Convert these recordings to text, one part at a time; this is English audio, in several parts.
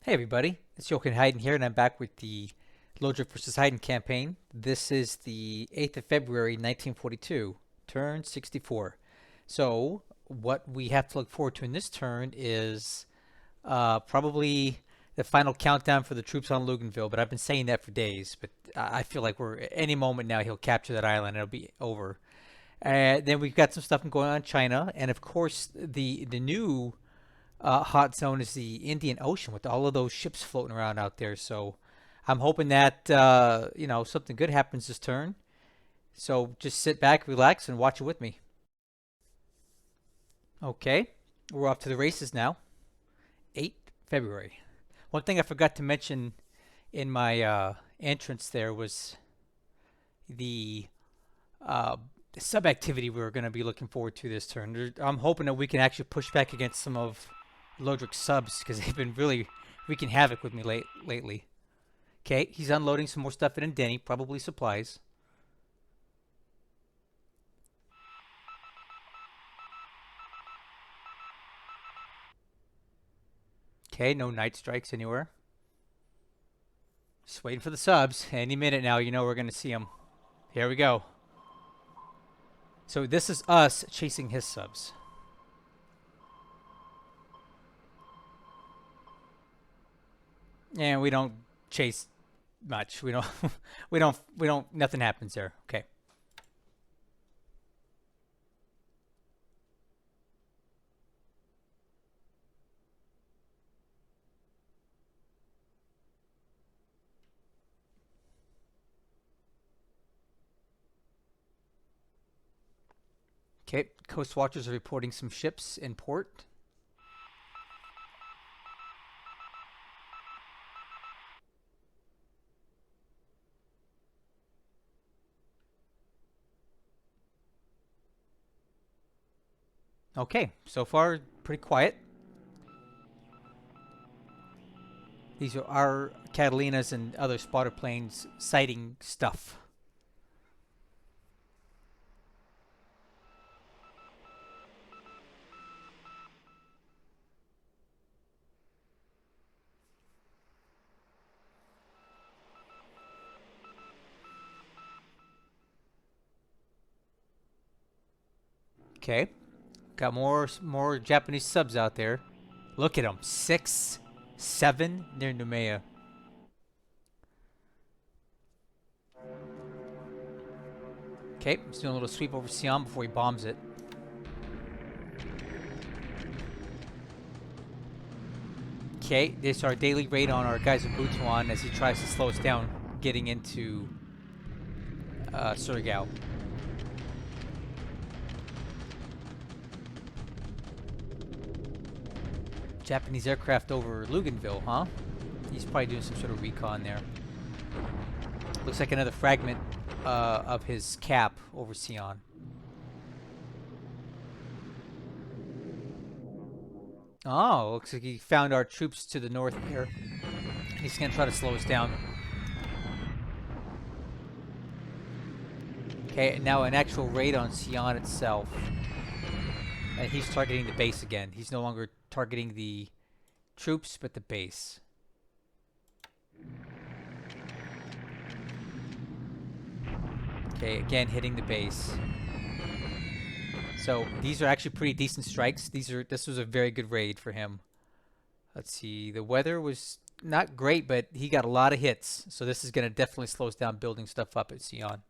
Hey everybody, it's Jochen Heiden here, and I'm back with the Lodrik versus Heiden campaign. This is the 8th of February, 1942, turn 64. So, what we have to look forward to in this turn is probably the final countdown for the troops on Luganville, but I've been saying that for days, but I feel like we're any moment now he'll capture that island and it'll be over. Then we've got some stuff going on in China, and of course the new hot zone is the Indian Ocean with all of those ships floating around out there. So I'm hoping that something good happens this turn. So just sit back, relax, and watch it with me. Okay, we're off to the races now. 8 February. One thing I forgot to mention in my entrance there was the uh, sub activity we were going to be looking forward to this turn. I'm hoping that we can actually push back against some of Lodrik's subs because they've been really wreaking havoc with me lately. Okay, he's unloading some more stuff in Denny, probably supplies. Okay, no night strikes anywhere. Just waiting for the subs. Any minute now, you know we're going to see them. Here we go. So this is us chasing his subs. And we don't chase much. We don't nothing happens there. Okay. Okay, Coast Watchers are reporting some ships in port. Okay, so far pretty quiet. These are our Catalinas and other spotter planes sighting stuff. Okay, got more Japanese subs out there. Look at them, 6, 7 near Noumea. Okay, he's doing a little sweep over Ceylon before he bombs it. Okay, this is our daily raid on our guys in Butuan as he tries to slow us down getting into Surigao. Japanese aircraft over Luganville, huh? He's probably doing some sort of recon there. Looks like another fragment of his cap over Ceylon. Oh, looks like he found our troops to the north here. He's going to try to slow us down. Okay, now an actual raid on Ceylon itself. And he's targeting the base again. He's no longer targeting the troops, but the base. Okay, again hitting the base. So these are actually pretty decent strikes. This was a very good raid for him. Let's see, the weather was not great, but he got a lot of hits. So this is going to definitely slow us down building stuff up at Ceylon.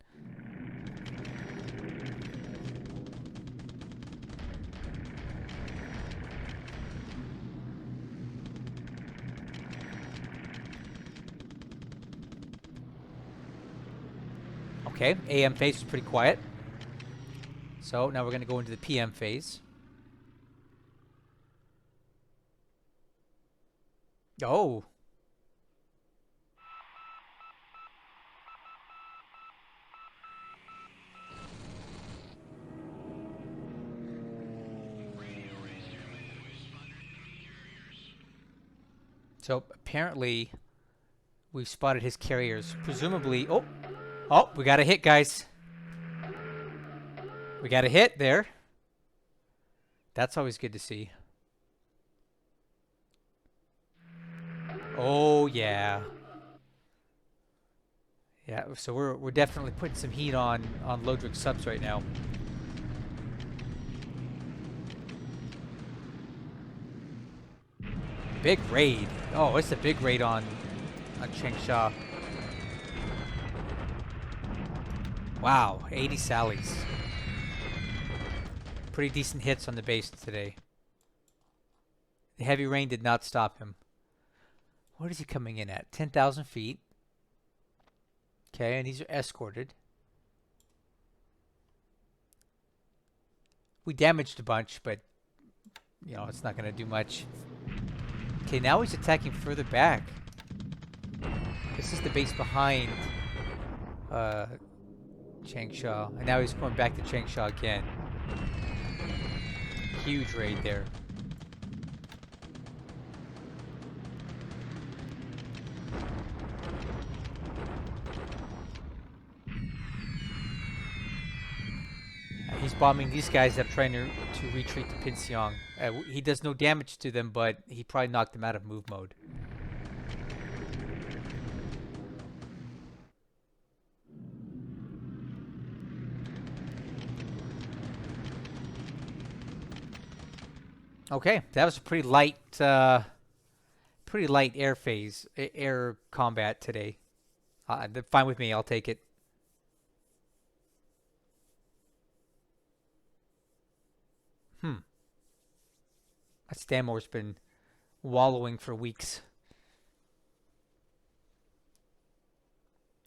Okay, AM phase was pretty quiet. So now we're going to go into the PM phase. Oh. So apparently we've spotted his carriers. Presumably, oh, we got a hit, guys. We got a hit there. That's always good to see. Oh yeah. Yeah, so we're definitely putting some heat on Lodrik subs right now. Big raid. Oh, it's a big raid on Changsha. Wow, 80 sallies. Pretty decent hits on the base today. The heavy rain did not stop him. What is he coming in at? 10,000 feet. Okay, and these are escorted. We damaged a bunch, but you know, it's not going to do much. Okay, now he's attacking further back. This is the base behind Changsha, and now he's going back to Changsha again. Huge raid there. He's bombing these guys that are trying to retreat to Pinsiong. He does no damage to them, but he probably knocked them out of move mode. Okay, that was a pretty light air phase, air combat today. Fine with me, I'll take it. That Stanmore's been wallowing for weeks.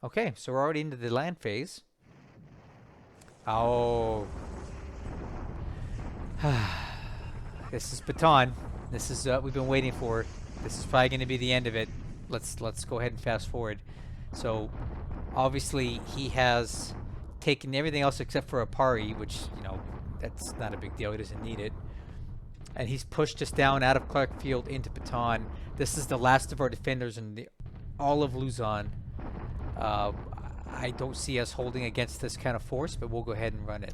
Okay, so we're already into the land phase. Oh. This is Bataan. This is what we've been waiting for. This is probably going to be the end of it. Let's go ahead and fast forward. So, obviously, he has taken everything else except for a Pari, which, you know, that's not a big deal. He doesn't need it. And he's pushed us down out of Clark Field into Bataan. This is the last of our defenders in all of Luzon. I don't see us holding against this kind of force, but we'll go ahead and run it.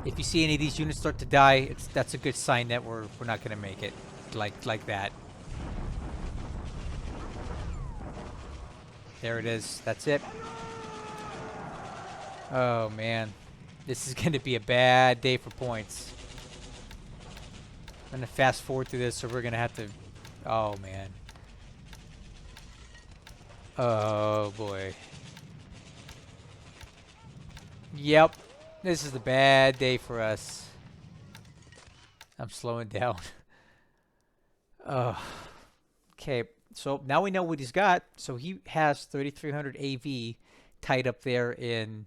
If you see any of these units start to die, that's a good sign that we're not going to make it like that. There it is. That's it. Oh man, this is going to be a bad day for points. I'm going to fast forward through this, so we're going to have to... Oh, man. Oh, boy. Yep. This is a bad day for us. I'm slowing down. Okay, so now we know what he's got. So he has 3,300 AV tied up there in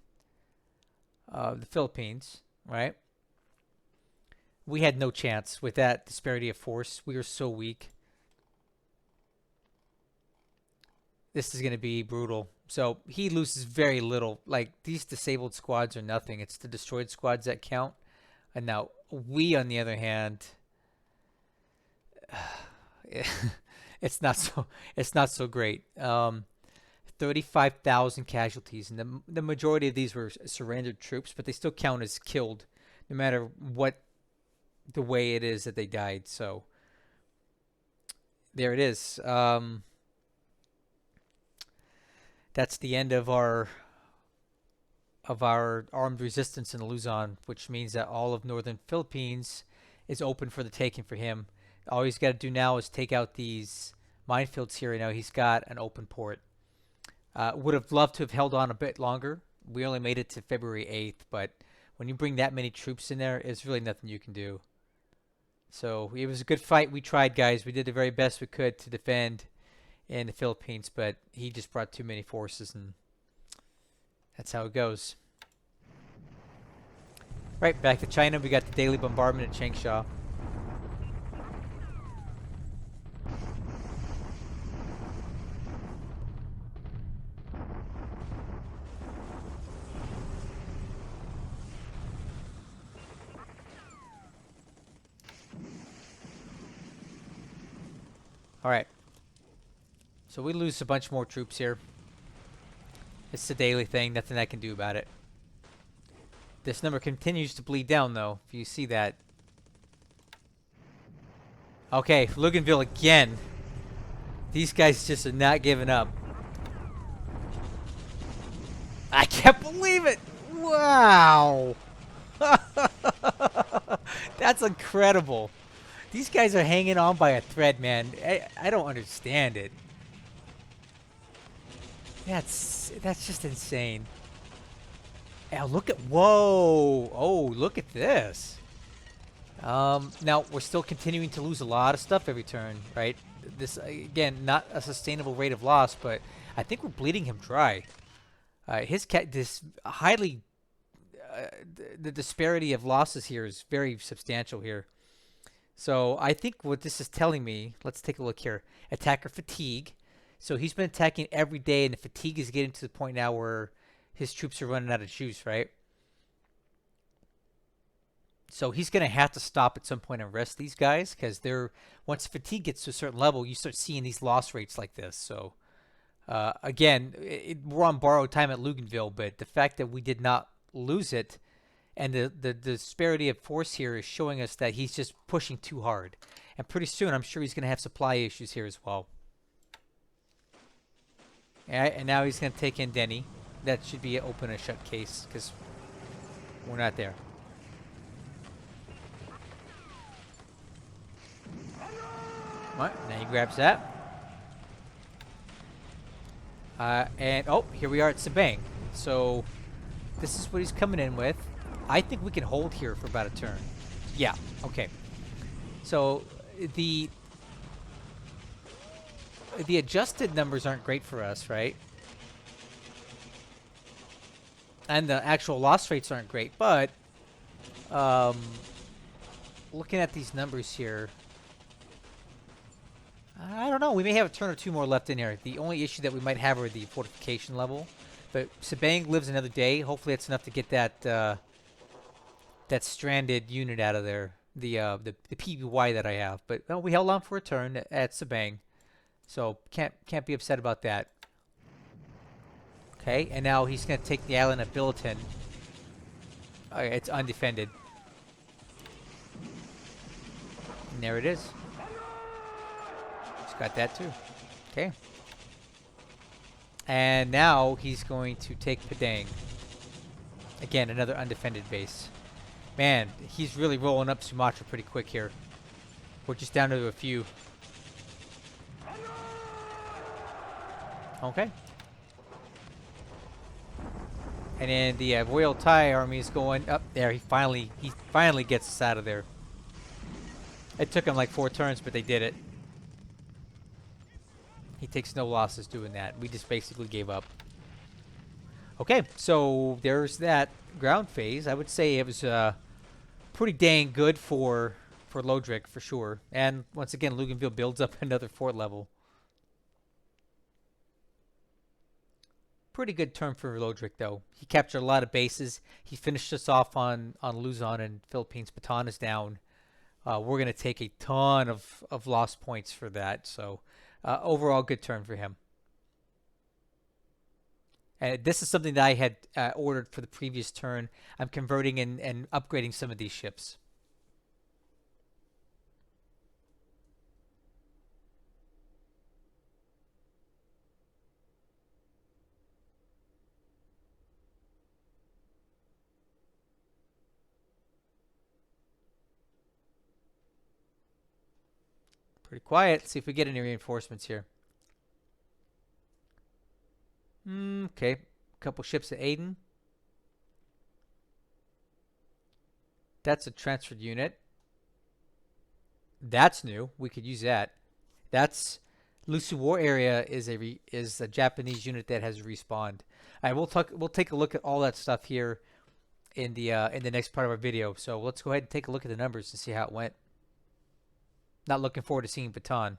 the Philippines, right? We had no chance with that disparity of force. We were so weak. This is going to be brutal. So he loses very little. Like, these disabled squads are nothing. It's the destroyed squads that count. And now we, on the other hand, it's not so great. 35,000 casualties, and the majority of these were surrendered troops, but they still count as killed, no matter what the way it is that they died. So there it is. That's the end of our armed resistance in Luzon, which means that all of northern Philippines is open for the taking for him. All he's got to do now is take out these minefields here. Now he's got an open port. Would have loved to have held on a bit longer. We only made it to February 8th, but when you bring that many troops in there, it's really nothing you can do. So it was a good fight. We tried, guys. We did the very best we could to defend in the Philippines, but he just brought too many forces, and that's how it goes. Right, back to China. We got the daily bombardment at Changsha. All right. So we lose a bunch more troops here. It's a daily thing. Nothing I can do about it. This number continues to bleed down, though. If you see that. Okay, Luganville again. These guys just are not giving up. I can't believe it! Wow! That's incredible. These guys are hanging on by a thread, man. I don't understand it. That's just insane. Oh, look at whoa! Oh, look at this. Now we're still continuing to lose a lot of stuff every turn, right? This again, not a sustainable rate of loss, but I think we're bleeding him dry. This highly the disparity of losses here is very substantial here. So I think what this is telling me, let's take a look here. Attacker fatigue. So he's been attacking every day, and the fatigue is getting to the point now where his troops are running out of juice, right? So he's going to have to stop at some point and rest these guys, because they're once fatigue gets to a certain level, you start seeing these loss rates like this. So again, we're on borrowed time at Luganville, but the fact that we did not lose it, and the disparity of force here is showing us that he's just pushing too hard. And pretty soon, I'm sure he's going to have supply issues here as well. And now he's going to take in Denny. That should be an open and shut case, because we're not there. What? Now he grabs that. And, oh, here we are at Sabang. So, this is what he's coming in with. I think we can hold here for about a turn. Yeah, okay. So, the adjusted numbers aren't great for us, right? And the actual loss rates aren't great, but looking at these numbers here, I don't know. We may have a turn or two more left in here. The only issue that we might have are the fortification level. But Sabang lives another day. Hopefully that's enough to get that that stranded unit out of there. The PBY that I have. But no, we held on for a turn at Sabang. So can't be upset about that. Okay, and now he's going to take the island of Billiton. Okay, it's undefended. And there it is. He's got that too. Okay. And now he's going to take Padang. Again, another undefended base. Man, he's really rolling up Sumatra pretty quick here. We're just down to a few. Okay. And then the Royal Thai army is going up there. He finally gets us out of there. It took him like 4 turns, but they did it. He takes no losses doing that. We just basically gave up. Okay, so there's that ground phase. I would say it was pretty dang good for Lodrik for sure. And once again, Luganville builds up another fort level. Pretty good turn for Lodrik though. He captured a lot of bases. He finished us off on Luzon and Philippines. Bataan is down. We're going to take a ton of lost points for that. So overall, good turn for him. And this is something that I had ordered for the previous turn. I'm converting and upgrading some of these ships. Pretty quiet. Let's see if we get any reinforcements here. Okay. Couple ships at Heiden. That's a transferred unit. That's new. We could use that. That's Lusu War area is a Japanese unit that has respawned. All right, we'll take a look at all that stuff here in the next part of our video. So let's go ahead and take a look at the numbers to see how it went. Not looking forward to seeing Bataan.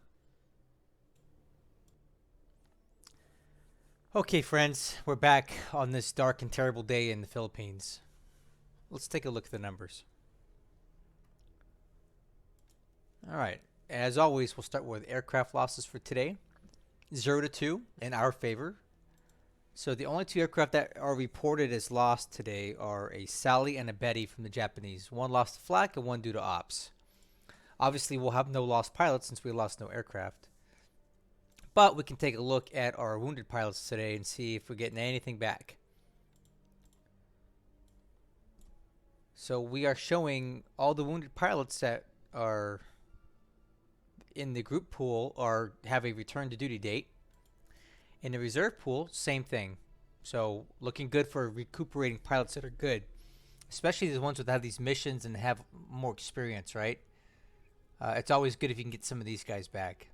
Okay, friends, we're back on this dark and terrible day in the Philippines. Let's take a look at the numbers. All right, as always, we'll start with aircraft losses for today. 0 to 2 in our favor. So the only 2 aircraft that are reported as lost today are a Sally and a Betty from the Japanese. One lost to flak and one due to ops. Obviously, we'll have no lost pilots since we lost no aircraft. But we can take a look at our wounded pilots today and see if we're getting anything back. So we are showing all the wounded pilots that are in the group pool have a return to duty date. In the reserve pool, same thing. So looking good for recuperating pilots that are good, especially the ones that have these missions and have more experience, right? It's always good if you can get some of these guys back.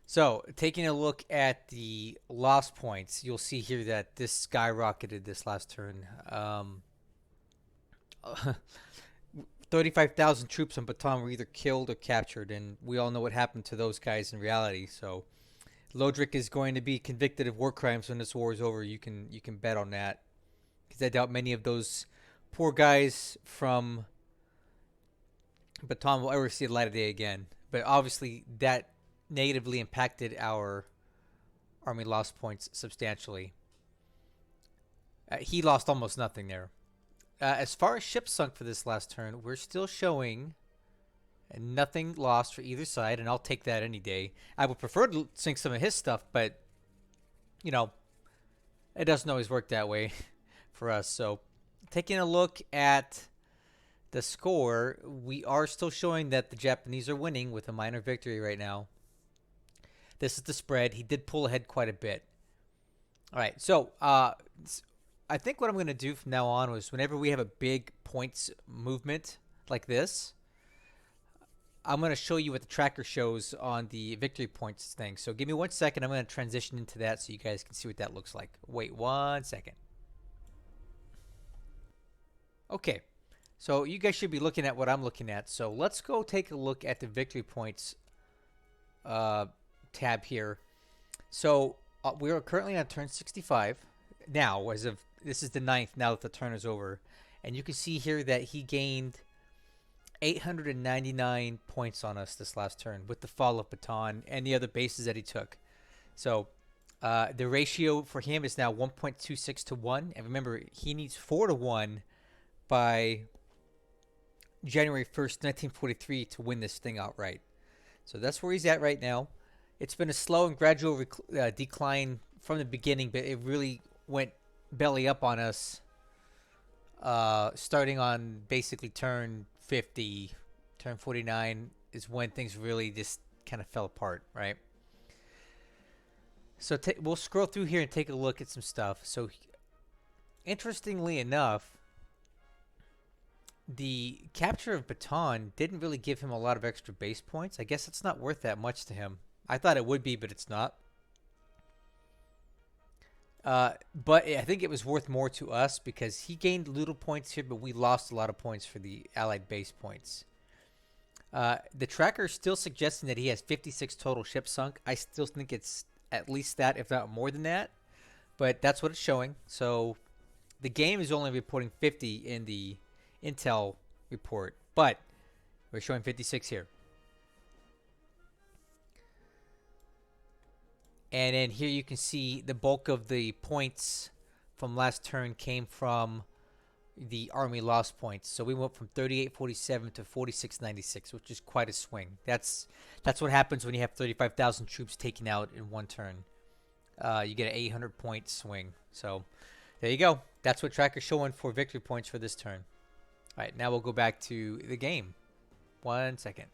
So taking a look at the loss points, you'll see here that this skyrocketed this last turn. 35,000 troops on Bataan were either killed or captured, and we all know what happened to those guys in reality. So Lodrik is going to be convicted of war crimes when this war is over. You can bet on that, because I doubt many of those poor guys from Bataan will ever see the light of day again. But obviously that negatively impacted our army loss points substantially. He lost almost nothing there. As far as ships sunk for this last turn, we're still showing nothing lost for either side, and I'll take that any day. I would prefer to sink some of his stuff, but, you know, it doesn't always work that way for us. So taking a look at the score, we are still showing that the Japanese are winning with a minor victory right now. This is the spread. He did pull ahead quite a bit. All right, so I think what I'm going to do from now on is whenever we have a big points movement like this, I'm going to show you what the tracker shows on the victory points thing. So give me 1 second. I'm going to transition into that so you guys can see what that looks like. Wait 1 second. Okay, so you guys should be looking at what I'm looking at. So let's go take a look at the victory points tab here. So we are currently on turn 65 now, as of this is the 9th now that the turn is over, and you can see here that he gained 899 points on us this last turn with the fall of Bataan and the other bases that he took. So the ratio for him is now 1.26 to 1, and remember, he needs 4 to 1 by January 1st, 1943 to win this thing outright. So that's where he's at right now. It's been a slow and gradual decline from the beginning, but it really went belly up on us starting on basically turn 50. Turn 49 is when things really just kind of fell apart, right? So we'll scroll through here and take a look at some stuff. So interestingly enough, the capture of Bataan didn't really give him a lot of extra base points. I guess it's not worth that much to him. I thought it would be, but it's not. But I think it was worth more to us because he gained little points here, but we lost a lot of points for the Allied base points. The tracker is still suggesting that he has 56 total ships sunk. I still think it's at least that, if not more than that. But that's what it's showing. So the game is only reporting 50 in the Intel report, but we're showing 56 here. And then here you can see the bulk of the points from last turn came from the army loss points. So we went from 3847 to 4696, which is quite a swing. That's what happens when you have 35,000 troops taken out in one turn. You get an 800 point swing. So there you go. That's what tracker's showing for victory points for this turn. All right, now we'll go back to the game. 1 second.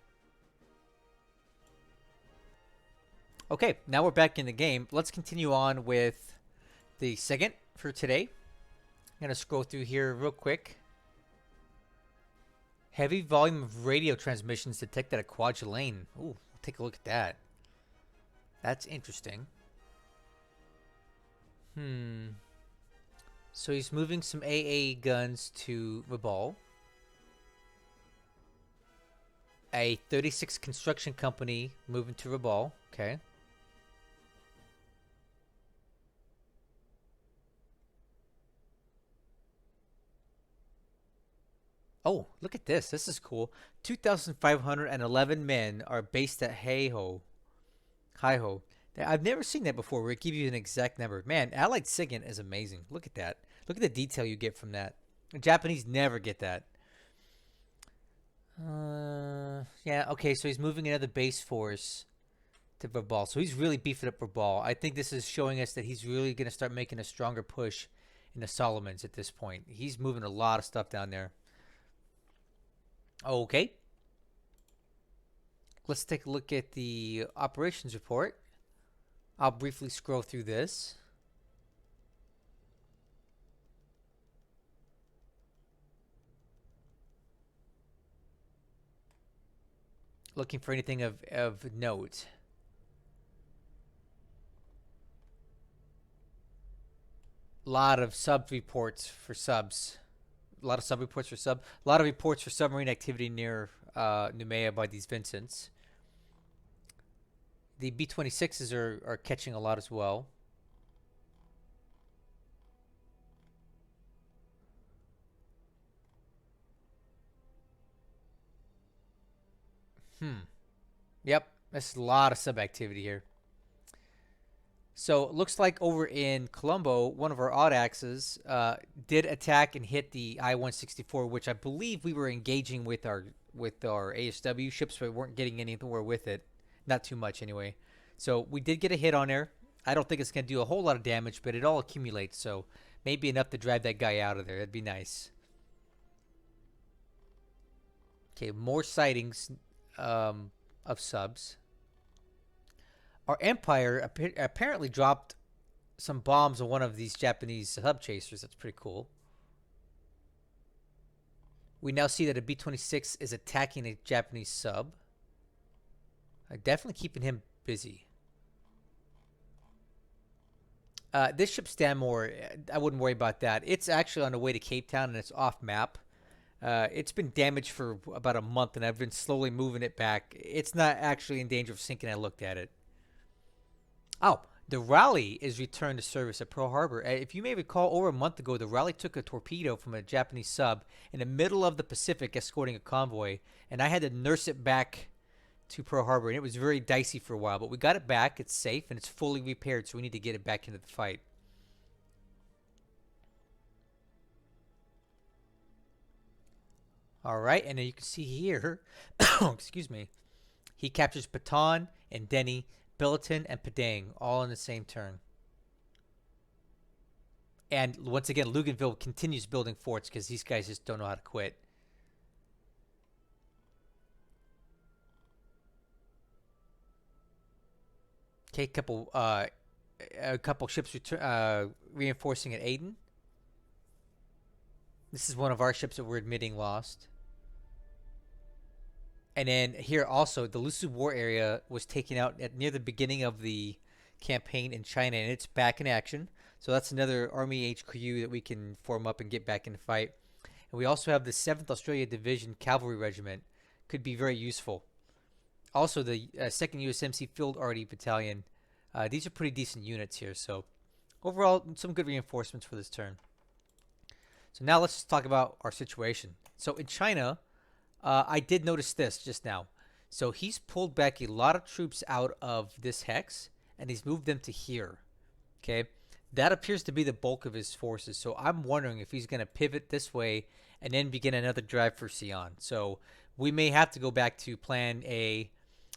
Okay, now we're back in the game. Let's continue on with the second for today. I'm going to scroll through here real quick. Heavy volume of radio transmissions detected at Kwajalein. Ooh, we'll take a look at that. That's interesting. So he's moving some AA guns to Rabaul. A 36 construction company moving to Rabaul. Okay. Oh, look at this. This is cool. 2,511 men are based at Heiho. I've never seen that before where it gives you an exact number. Man, Allied SIGINT is amazing. Look at that. Look at the detail you get from that. The Japanese never get that. Yeah, okay, so he's moving another base force to Rabaul. So he's really beefing up Rabaul. I think this is showing us that he's really going to start making a stronger push in the Solomons at this point. He's moving a lot of stuff down there. Okay. Let's take a look at the operations report. I'll briefly scroll through this. Looking for anything of note. A lot of sub reports for subs. A lot of sub reports for sub. A lot of reports for submarine activity near Noumea by these Vincents. The B-26s are catching a lot as well. Yep, that's a lot of sub activity here. So it looks like over in Colombo, one of our odd axes did attack and hit the I-164, which I believe we were engaging with our ASW ships, but we weren't getting anywhere with it. Not too much anyway. So we did get a hit on there. I don't think it's going to do a whole lot of damage, but it all accumulates, so maybe enough to drive that guy out of there. That'd be nice. Okay, more sightings of subs. Our Empire apparently dropped some bombs on one of these Japanese sub chasers. That's pretty cool. We now see that a B-26 is attacking a Japanese sub. Definitely keeping him busy. This ship Stanmore, I wouldn't worry about that. It's actually on the way to Cape Town and it's off map. It's been damaged for about a month and I've been slowly moving it back. It's not actually in danger of sinking. I looked at it. Oh, the Raleigh is returned to service at Pearl Harbor. If you may recall, over a month ago, the Raleigh took a torpedo from a Japanese sub in the middle of the Pacific escorting a convoy, and I had to nurse it back to Pearl Harbor, and it was very dicey for a while, but we got it back. It's safe, and it's fully repaired, so we need to get it back into the fight. All right, and then you can see here, excuse me, he captures Bataan and Denny, Billiton, and Padang all in the same turn. And once again, Luganville continues building forts because these guys just don't know how to quit. Okay, a couple ships reinforcing at Heiden. This is one of our ships that we're admitting lost. And then here also, the Lusu War area was taken out at near the beginning of the campaign in China, and it's back in action. So that's another Army HQ that we can form up and get back in the fight. And we also have the 7th Australia Division Cavalry Regiment. Could be very useful. Also, the 2nd USMC Field Arty Battalion. These are pretty decent units here. So overall, some good reinforcements for this turn. So now let's just talk about our situation. So in China, I did notice this just now. So he's pulled back a lot of troops out of this hex, and he's moved them to here. Okay, that appears to be the bulk of his forces. So I'm wondering if he's going to pivot this way and then begin another drive for Ceylon. So we may have to go back to Plan A,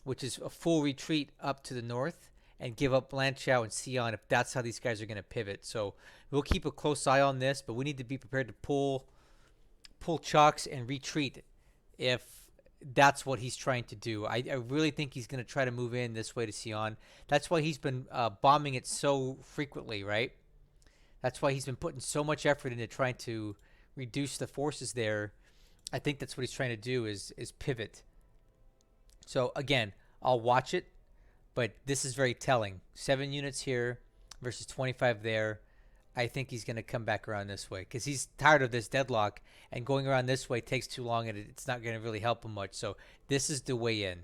which is a full retreat up to the north and give up Lanchow and Ceylon if that's how these guys are going to pivot. So we'll keep a close eye on this, but we need to be prepared to pull chocks and retreat if that's what he's trying to do. I really think he's going to try to move in this way to Ceylon. That's why he's been bombing it so frequently, right? That's why he's been putting so much effort into trying to reduce the forces there. I think that's what he's trying to do is pivot. So again, I'll watch it, but this is very telling. 7 units here versus 25 there. I think he's going to come back around this way because he's tired of this deadlock, and going around this way takes too long and it's not going to really help him much. So this is the way in.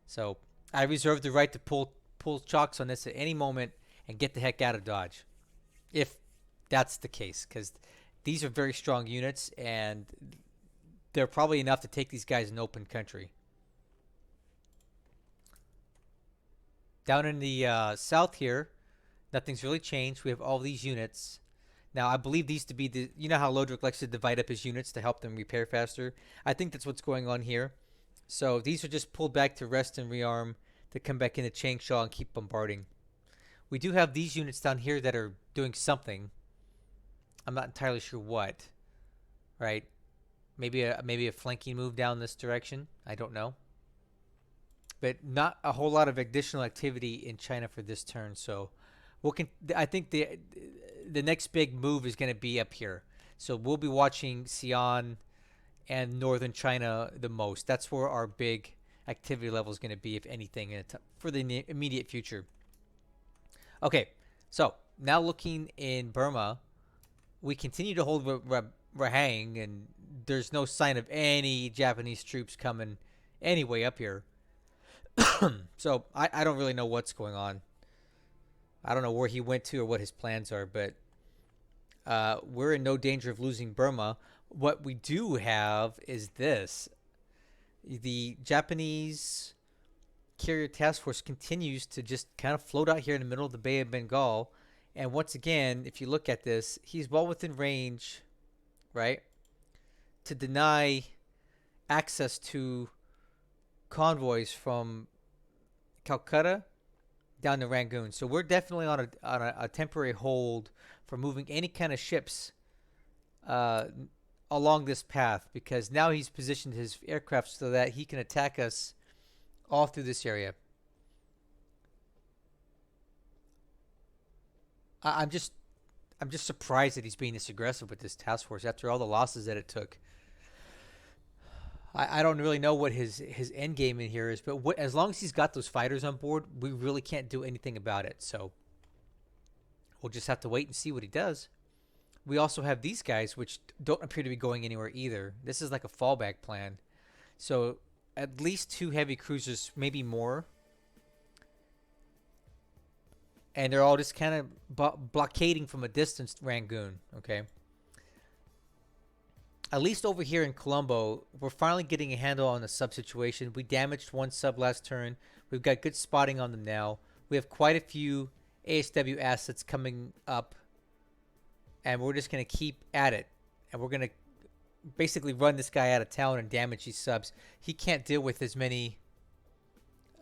So I reserve the right to pull chocks on this at any moment and get the heck out of Dodge, if that's the case, because these are very strong units and they're probably enough to take these guys in open country. Down in the south here, nothing's really changed. We have all these units. Now, I believe these to be the, you know how Lodrik likes to divide up his units to help them repair faster? I think that's what's going on here. So these are just pulled back to rest and rearm to come back into Changsha and keep bombarding. We do have these units down here that are doing something. I'm not entirely sure what, right? Maybe a flanking move down this direction. I don't know. But not a whole lot of additional activity in China for this turn. So I think the next big move is going to be up here. So we'll be watching Xi'an and northern China the most. That's where our big activity level is going to be, if anything, for the immediate future. Okay, so now looking in Burma, we continue to hold Rahang, and there's no sign of any Japanese troops coming anyway up here. So I don't really know what's going on. I don't know where he went to or what his plans are, but we're in no danger of losing Burma. What we do have is this. The Japanese carrier task force continues to just kind of float out here in the middle of the Bay of Bengal. And once again, if you look at this, he's well within range, right, to deny access to convoys from Calcutta down to Rangoon. So we're definitely on a temporary hold for moving any kind of ships along this path, because now he's positioned his aircraft so that he can attack us all through this area. I'm just surprised that he's being this aggressive with this task force after all the losses that it took. I don't really know what his end game in here is, but as long as he's got those fighters on board, we really can't do anything about it. So we'll just have to wait and see what he does. We also have these guys, which don't appear to be going anywhere either. This is like a fallback plan. So at least 2 heavy cruisers, maybe more. And they're all just kind of blockading from a distance Rangoon, okay? At least over here in Colombo, we're finally getting a handle on the sub situation. We damaged 1 sub last turn. We've got good spotting on them now. We have quite a few ASW assets coming up. And we're just going to keep at it. And we're going to basically run this guy out of town and damage these subs. He can't deal with as many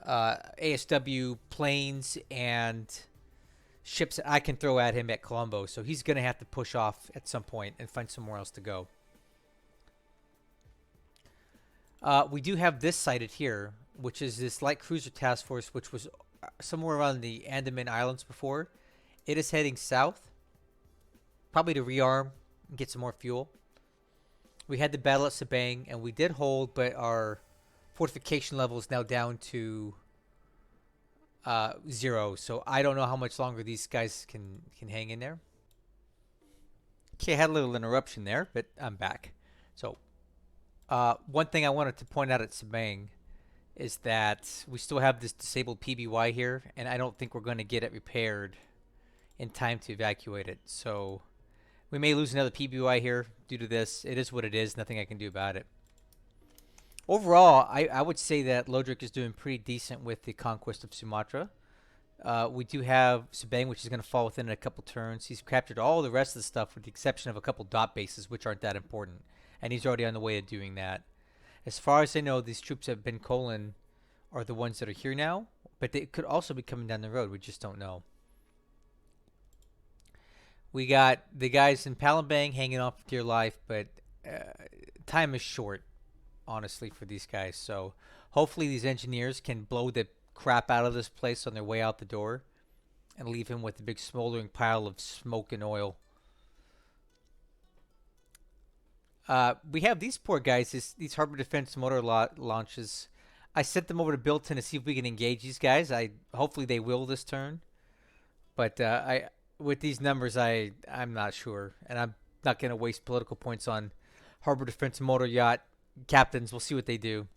ASW planes and ships that I can throw at him at Colombo. So he's going to have to push off at some point and find somewhere else to go. We do have this sighted here, which is this light cruiser task force, which was somewhere around the Andaman Islands before. It is heading south, probably to rearm and get some more fuel. We had the battle at Sabang, and we did hold, but our fortification level is now down to 0. So I don't know how much longer these guys can hang in there. Okay, I had a little interruption there, but I'm back. So one thing I wanted to point out at Sabang is that we still have this disabled PBY here, and I don't think we're going to get it repaired in time to evacuate it. So we may lose another PBY here due to this. It is what it is. Nothing I can do about it. Overall, I would say that Lodrik is doing pretty decent with the conquest of Sumatra. We do have Sabang, which is going to fall within a couple turns. He's captured all the rest of the stuff with the exception of a couple dot bases, which aren't that important. And he's already on the way to doing that. As far as I know, these troops at Benkolin are the ones that are here now. But they could also be coming down the road. We just don't know. We got the guys in Palembang hanging off for dear life, but time is short, honestly, for these guys. So hopefully these engineers can blow the crap out of this place on their way out the door and leave him with a big smoldering pile of smoke and oil. We have these poor guys, these harbor defense motor launches. I sent them over to Bilton to see if we can engage these guys. Hopefully they will this turn. But with these numbers, I'm not sure. And I'm not going to waste political points on harbor defense motor yacht captains. We'll see what they do.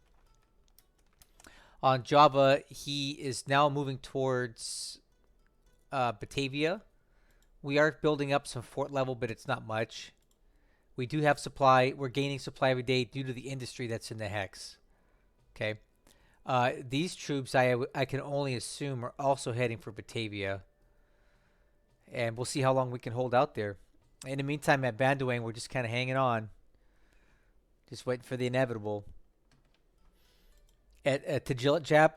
On Java, he is now moving towards Batavia. We are building up some fort level, but it's not much. We do have supply. We're gaining supply every day due to the industry that's in the hex. Okay. These troops, I can only assume, are also heading for Batavia. And we'll see how long we can hold out there. In the meantime, at Banduang, we're just kind of hanging on, just waiting for the inevitable. At Tajilat Jap,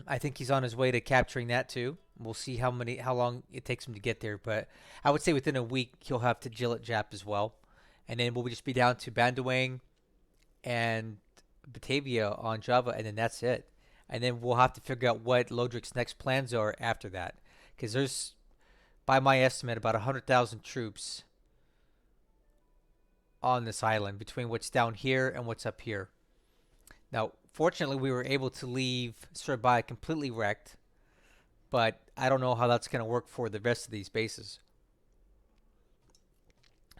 I think he's on his way to capturing that too. We'll see how long it takes him to get there, but I would say within a week he'll have Tajilat Jap as well, and then we'll just be down to Banduang and Batavia on Java, and then that's it. And then we'll have to figure out what Lodrik's next plans are after that, because there's, by my estimate, about 100,000 troops on this island between what's down here and what's up here. Now, fortunately, we were able to leave Surabaya completely wrecked, but I don't know how that's going to work for the rest of these bases.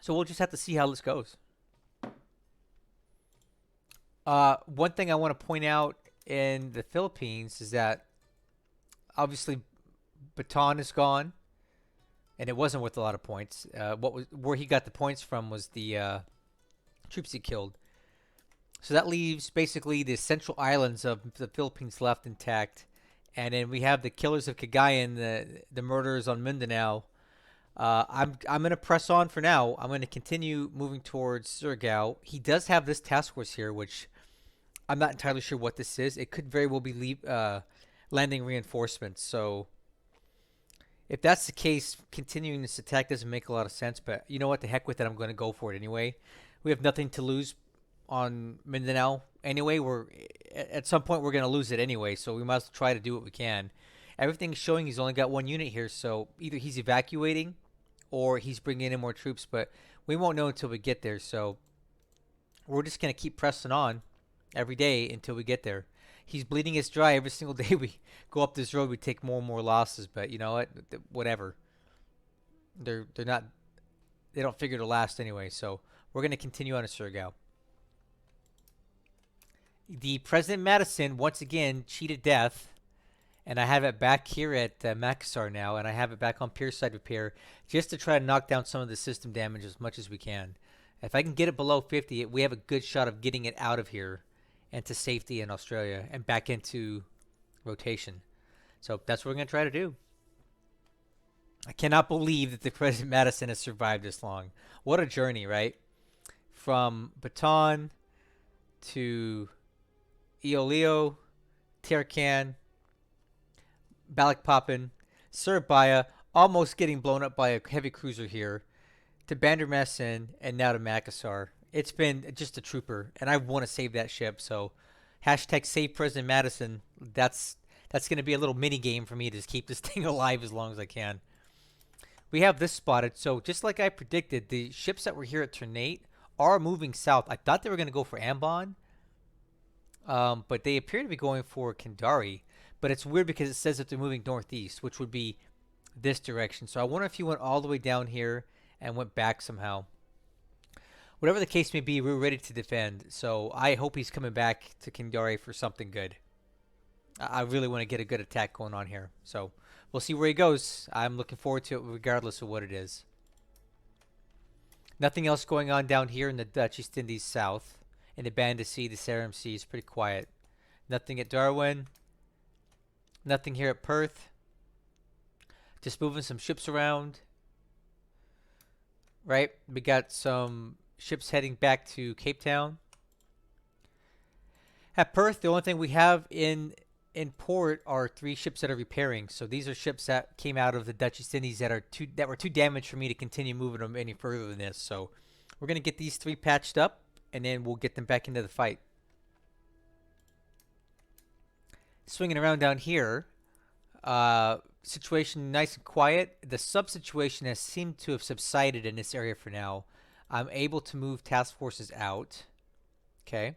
So we'll just have to see how this goes. One thing I want to point out in the Philippines is that obviously Bataan is gone, and it wasn't worth a lot of points. Where he got the points from was the troops he killed. So that leaves basically the central islands of the Philippines left intact, and then we have the killers of Cagayan, the murderers on Mindanao. I'm gonna press on for now. I'm gonna continue moving towards Surigao. He does have this task force here, which I'm not entirely sure what this is. It could very well be landing reinforcements. So if that's the case, continuing this attack doesn't make a lot of sense. But you know what? The heck with it. I'm going to go for it anyway. We have nothing to lose on Mindanao anyway. At some point we're going to lose it anyway. So we must try to do what we can. Everything's showing he's only got one unit here. So either he's evacuating or he's bringing in more troops. But we won't know until we get there. So we're just going to keep pressing on every day until we get there. He's bleeding us dry every single day we go up this road. We take more and more losses, but you know what? Whatever. They don't figure to last anyway. So we're gonna continue on to Surigao. The President Madison once again cheated death, and I have it back here at Makassar now, and I have it back on pier side repair just to try to knock down some of the system damage as much as we can. If I can get it below 50, we have a good shot of getting it out of here and to safety in Australia and back into rotation. So that's what we're going to try to do. I cannot believe that the President Madison has survived this long. What a journey, right? From Bataan to Ioleo, Tarakan, Balikpapan, Surabaya, almost getting blown up by a heavy cruiser here, to Bandarmasin, and now to Makassar. It's been just a trooper, and I want to save that ship. So, hashtag save President Madison. That's going to be a little mini game for me to just keep this thing alive as long as I can. We have this spotted. So, just like I predicted, the ships that were here at Ternate are moving south. I thought they were going to go for Ambon, but they appear to be going for Kendari. But it's weird because it says that they're moving northeast, which would be this direction. So, I wonder if he went all the way down here and went back somehow. Whatever the case may be, we're ready to defend. So I hope he's coming back to Kendari for something good. I really want to get a good attack going on here. So we'll see where he goes. I'm looking forward to it regardless of what it is. Nothing else going on down here in the Dutch East Indies south. In the Banda Sea, the Sarum Sea is pretty quiet. Nothing at Darwin. Nothing here at Perth. Just moving some ships around. Right? We got some ships heading back to Cape Town. At Perth, the only thing we have in port are 3 ships that are repairing. So these are ships that came out of the Dutch East Indies that were too damaged for me to continue moving them any further than this. So we're going to get these 3 patched up, and then we'll get them back into the fight. Swinging around down here, situation nice and quiet. The sub situation has seemed to have subsided in this area for now. I'm able to move task forces out. Okay.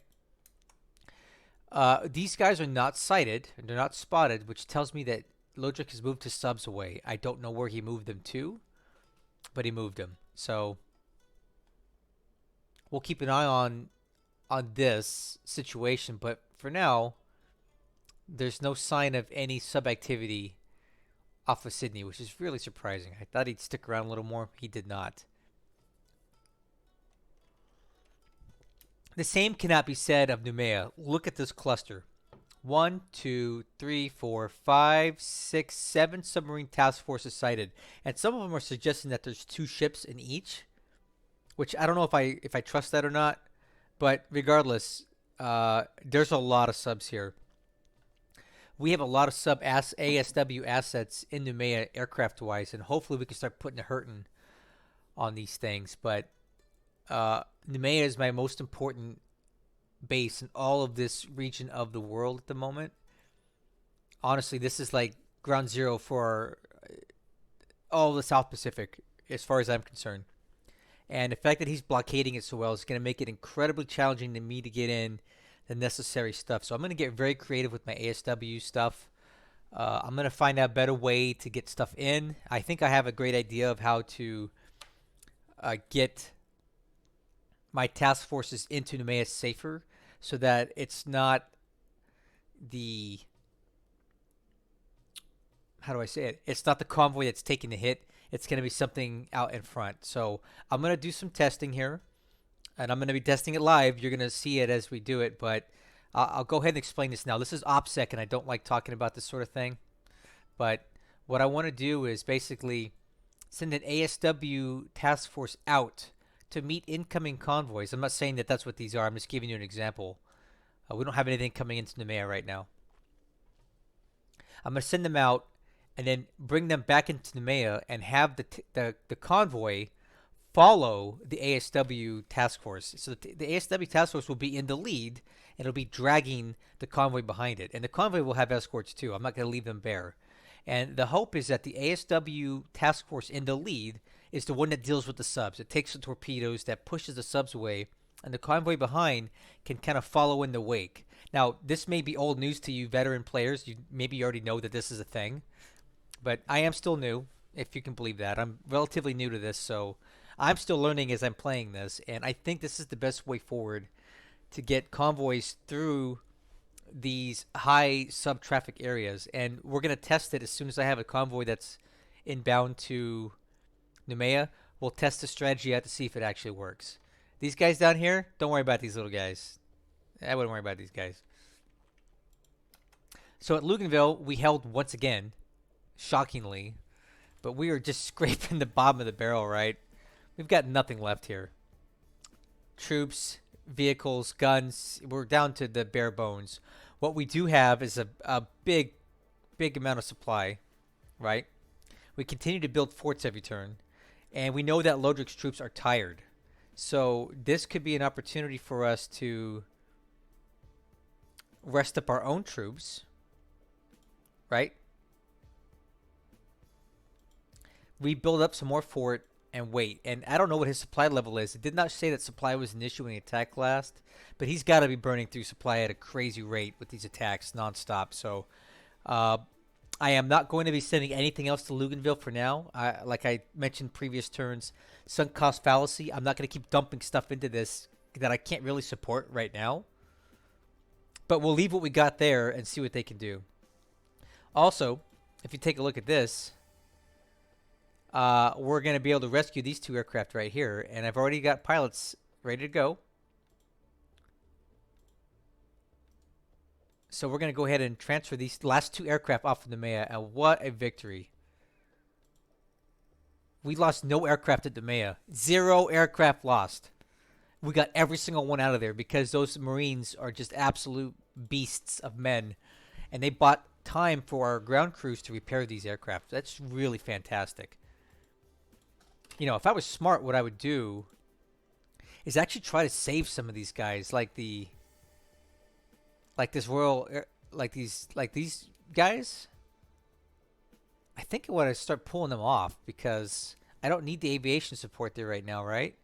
These guys are not sighted. They're not spotted, which tells me that Lodrik has moved his subs away. I don't know where he moved them to, but he moved them. So we'll keep an eye on this situation. But for now, there's no sign of any sub activity off of Sydney, which is really surprising. I thought he'd stick around a little more. He did not. The same cannot be said of Noumea. Look at this cluster. 1, 2, 3, 4, 5, 6, 7 submarine task forces sighted. And some of them are suggesting that there's 2 ships in each. which I don't know if I trust that or not. But regardless, there's a lot of subs here. We have a lot of ASW assets in Noumea aircraft wise, and hopefully we can start putting a hurting on these things. But Noumea is my most important base in all of this region of the world at the moment. Honestly, this is like ground zero for all of the South Pacific, as far as I'm concerned. And the fact that he's blockading it so well is going to make it incredibly challenging to me to get in the necessary stuff. So I'm going to get very creative with my ASW stuff. I'm going to find out a better way to get stuff in. I think I have a great idea of how to get my task forces into Noumea safer so that it's not the, how do I say it? It's not the convoy that's taking the hit. It's going to be something out in front. So I'm going to do some testing here, and I'm going to be testing it live. You're going to see it as we do it, but I'll go ahead and explain this now. This is OPSEC, and I don't like talking about this sort of thing. But what I want to do is basically send an ASW task force out to meet incoming convoys. I'm not saying that that's what these are. I'm just giving you an example. We don't have anything coming into Noumea right now. I'm going to send them out and then bring them back into Noumea and have the convoy follow the ASW task force. So the ASW task force will be in the lead, and it'll be dragging the convoy behind it. And the convoy will have escorts too. I'm not going to leave them bare. And the hope is that the ASW task force in the lead is the one that deals with the subs. It takes the torpedoes, that pushes the subs away, and the convoy behind can kind of follow in the wake. Now, this may be old news to you veteran players. Maybe you already know that this is a thing. But I am still new, if you can believe that. I'm relatively new to this, so I'm still learning as I'm playing this. And I think this is the best way forward to get convoys through these high sub-traffic areas. And we're going to test it as soon as I have a convoy that's inbound to Noumea. We'll test the strategy out to see if it actually works. These guys down here, don't worry about these little guys. I wouldn't worry about these guys. So at Luganville, we held once again, shockingly, but we are just scraping the bottom of the barrel, right? We've got nothing left here. Troops, vehicles, guns, we're down to the bare bones. What we do have is a big amount of supply, right? We continue to build forts every turn, and we know that Lodrik's troops are tired. So this could be an opportunity for us to rest up our own troops, right? We build up some more fort and wait. And I don't know what his supply level is. It did not say that supply was an issue when he attacked last, but he's got to be burning through supply at a crazy rate with these attacks nonstop. So I am not going to be sending anything else to Luganville for now. Like I mentioned previous turns, sunk cost fallacy. I'm not going to keep dumping stuff into this that I can't really support right now. But we'll leave what we got there and see what they can do. Also, if you take a look at this, we're going to be able to rescue these two aircraft right here. And I've already got pilots ready to go. So we're going to go ahead and transfer these last two aircraft off of Noumea. And what a victory. We lost no aircraft at Noumea. 0 aircraft lost. We got every single one out of there because those Marines are just absolute beasts of men. And they bought time for our ground crews to repair these aircraft. That's really fantastic. You know, if I was smart, what I would do is actually try to save some of these guys, like these guys. I think I want to start pulling them off because I don't need the aviation support there right now, right?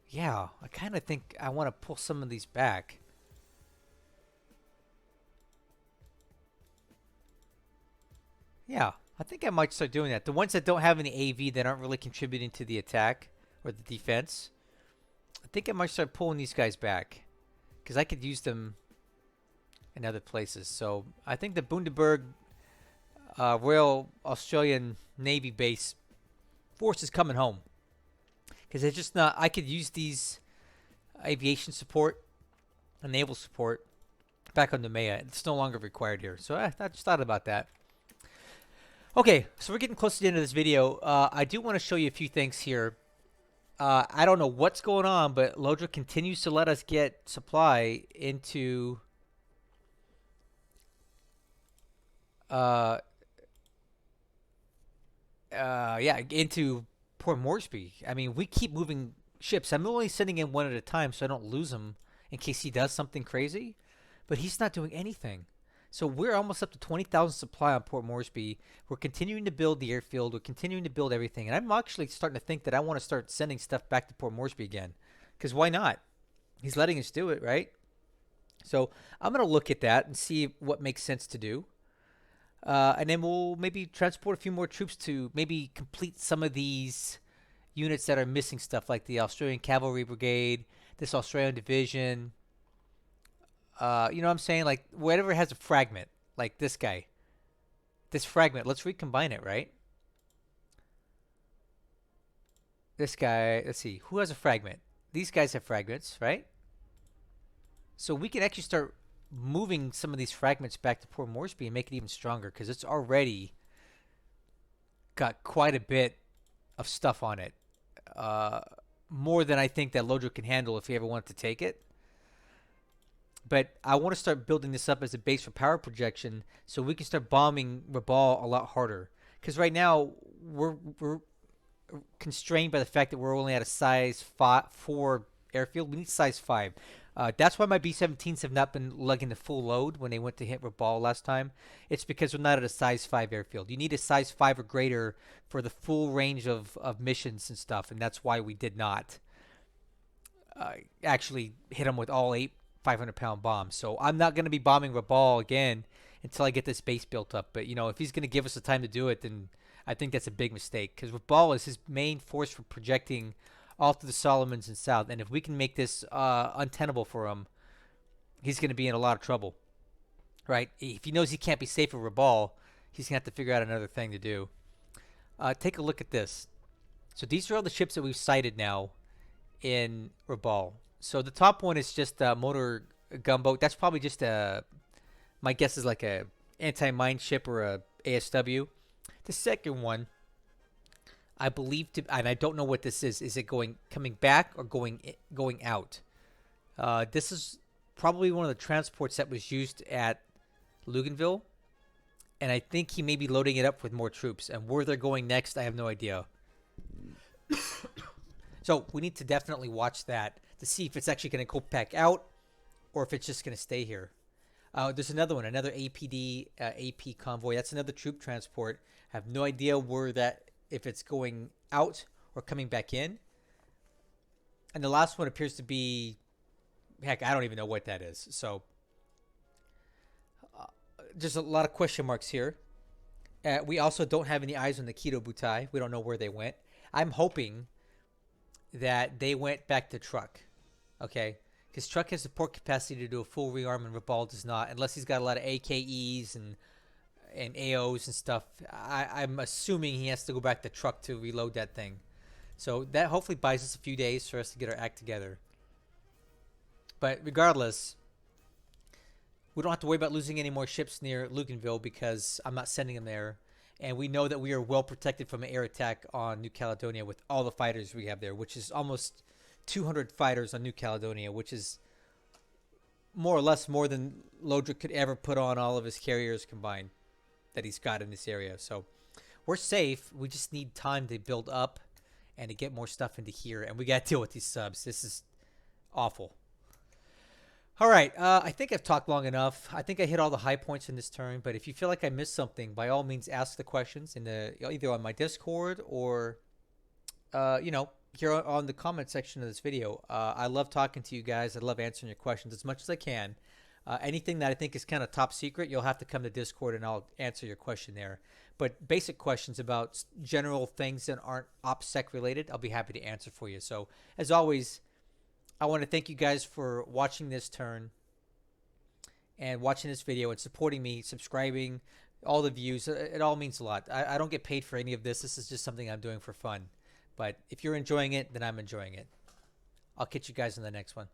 Yeah, I kind of think I want to pull some of these back. Yeah, I think I might start doing that. The ones that don't have any AV that aren't really contributing to the attack or the defense, I think I might start pulling these guys back because I could use them in other places. So I think the Bundaberg Royal Australian Navy base force is coming home because they're just not. I could use these aviation support and naval support back on Noumea. It's no longer required here. So I just thought about that. Okay, so we're getting close to the end of this video. I do want to show you a few things here. I don't know what's going on, but Lodrik continues to let us get supply into uh into Port Moresby. I mean, we keep moving ships. I'm only sending in one at a time so I don't lose him in case he does something crazy, but he's not doing anything. So we're almost up to 20,000 supply on Port Moresby. We're continuing to build the airfield. We're continuing to build everything. And I'm actually starting to think that I want to start sending stuff back to Port Moresby again. Because why not? He's letting us do it, right? So I'm going to look at that and see what makes sense to do. And then we'll maybe transport a few more troops to maybe complete some of these units that are missing stuff, like the Australian Cavalry Brigade, this Australian Division. You know what I'm saying? Like, whatever has a fragment, like this guy. This fragment, let's recombine it, right? This guy, let's see, who has a fragment? These guys have fragments, right? So we can actually start moving some of these fragments back to Port Moresby and make it even stronger, because it's already got quite a bit of stuff on it. More than I think that Lodrik can handle if he ever wanted to take it. But I want to start building this up as a base for power projection so we can start bombing Rabaul a lot harder. Because right now, we're constrained by the fact that we're only at a size 4 airfield. We need size 5. That's why my B-17s have not been lugging the full load when they went to hit Rabaul last time. It's because we're not at a size 5 airfield. You need a size 5 or greater for the full range of missions and stuff, and that's why we did not actually hit them with all 8 500-pound bombs. So I'm not going to be bombing Rabaul again until I get this base built up. But, you know, if he's going to give us the time to do it, then I think that's a big mistake. Because Rabaul is his main force for projecting all through the Solomons and south. And if we can make this untenable for him, he's going to be in a lot of trouble. Right? If he knows he can't be safe with Rabaul, he's going to have to figure out another thing to do. Take a look at this. So these are all the ships that we've sighted now in Rabaul. So the top one is just a motor gunboat. That's probably just my guess is like a anti-mine ship or a ASW. The second one, I believe, and I don't know what this is. Is it coming back or going out? This is probably one of the transports that was used at Luganville, and I think he may be loading it up with more troops. And where they're going next, I have no idea. So we need to definitely watch that to see if it's actually going to go back out or if it's just going to stay here. There's another one, another APD, AP convoy. That's another troop transport. I have no idea if it's going out or coming back in. And the last one appears to be, heck, I don't even know what that is. So there's a lot of question marks here. We also don't have any eyes on the Kido Butai. We don't know where they went. I'm hoping that they went back to Truck. Okay, because Truck has the port capacity to do a full rearm and Rabaul does not, unless he's got a lot of AKEs and AOs and stuff. I'm assuming he has to go back to Truck to reload that thing. So that hopefully buys us a few days for us to get our act together. But regardless, we don't have to worry about losing any more ships near Luganville because I'm not sending them there. And we know that we are well protected from an air attack on New Caledonia with all the fighters we have there, which is almost 200 fighters on New Caledonia, which is more or less more than Lodrik could ever put on all of his carriers combined that he's got in this area. So we're safe. We just need time to build up and to get more stuff into here. And we got to deal with these subs. This is awful. All right. I think I've talked long enough. I think I hit all the high points in this turn. But if you feel like I missed something, by all means, ask the questions in either on my Discord or, here on the comment section of this video. I love talking to you guys. I love answering your questions as much as I can. Anything that I think is kind of top secret, you'll have to come to Discord and I'll answer your question there. But basic questions about general things that aren't OPSEC related, I'll be happy to answer for you. So as always, I want to thank you guys for watching this turn and watching this video and supporting me, subscribing, all the views. It all means a lot. I don't get paid for any of this. This is just something I'm doing for fun. But if you're enjoying it, then I'm enjoying it. I'll catch you guys in the next one.